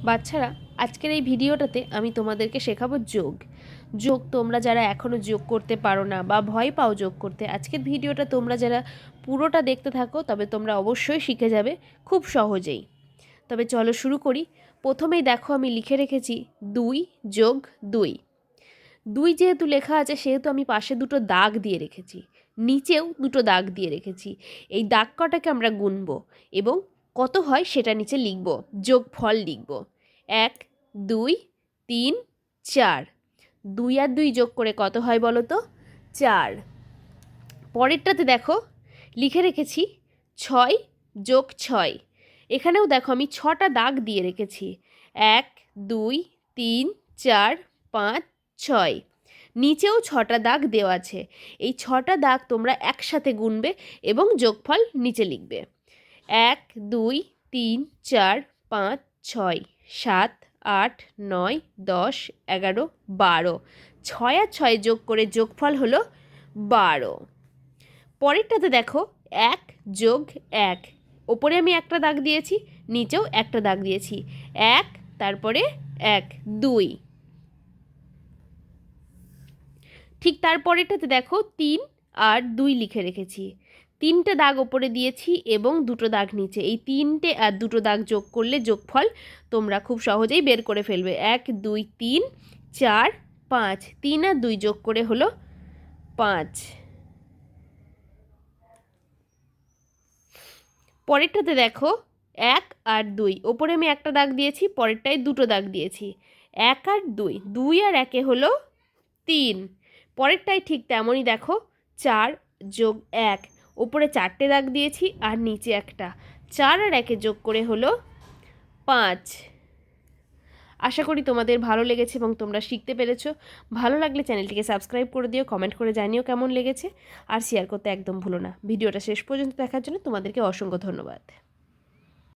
বাচ্চারা, আজকের এই ভিডিওটাতে আমি তোমাদেরকে শেখাবো যোগ। যোগ তোমরা যারা এখনও যোগ করতে পারো না বা ভয় পাও যোগ করতে, আজকের ভিডিওটা তোমরা যারা পুরোটা দেখতে থাকো তবে তোমরা অবশ্যই শিখে যাবে খুব সহজেই। তবে চলো শুরু করি। প্রথমেই দেখো আমি লিখে রেখেছি 2 যোগ 2। 2 যেহেতু লেখা আছে সেহেতু আমি পাশে দুটো দাগ দিয়ে রেখেছি, নিচেও দুটো দাগ দিয়ে রেখেছি। এই দাগ কটাকে আমরা গুনবো এবং কত হয় সেটা নিচে লিখব, যোগফল লিখব। 1 2 3 4। 2 আর 2 যোগ করে কত হয় বলো তো? 4। পরেরটাতে দেখো লিখে রেখেছি 6 যোগ 6। এখানেও দেখো আমি 6টা দাগ দিয়ে রেখেছি, 1 2 3 4 5 6। নিচেও 6টা দাগ দেওয়া আছে। এই 6টা দাগ তোমরা একসাথে গুনবে এবং যোগফল নিচে লিখবে। 1 2 3 4 5 6 7 8 9 10 11 12। 6 আর 6 যোগ করে যোগফল হলো 12। পরেরটাতে দেখো 1 যোগ 1। ওপরে আমি একটা দাগ দিয়েছি, নিচেও একটা দাগ দিয়েছি, 1 তারপরে 1 2। ঠিক তারপরেরটাতে দেখো 3 আর 2 লিখে রেখেছি। 3টে দাগ ওপরে দিয়েছি এবং দুটো দাগ নিচে। এই 3টে আর দুটো দাগ যোগ করলে যোগফল তোমরা খুব সহজেই বের করে ফেলবে। 1 2 3 4 5। 3 আর 2 যোগ করে হলো 5। পরেরটাতে দেখো 1 আর 2। ওপরে আমি একটা দাগ দিয়েছি, পরেরটায় দুটো দাগ দিয়েছি, 1 আর 2। 2 আর 1 হলো 3। পরেরটায় ঠিক তেমনই দেখো 4 যোগ 1। ওপরে 4টে দাগ দিয়েছি আর নিচে একটা, 4 আর 1 যোগ করে হলো 5। আশা করি তোমাদের ভালো লেগেছে এবং তোমরা শিখতে পেরেছো। ভালো লাগলে চ্যানেলটিকে সাবস্ক্রাইব করে দিও, কমেন্ট করে জানিও কেমন লেগেছে, আর শেয়ার করতে একদম ভুলো না। ভিডিওটা শেষ পর্যন্ত দেখার জন্য তোমাদেরকে অসংখ্য ধন্যবাদ।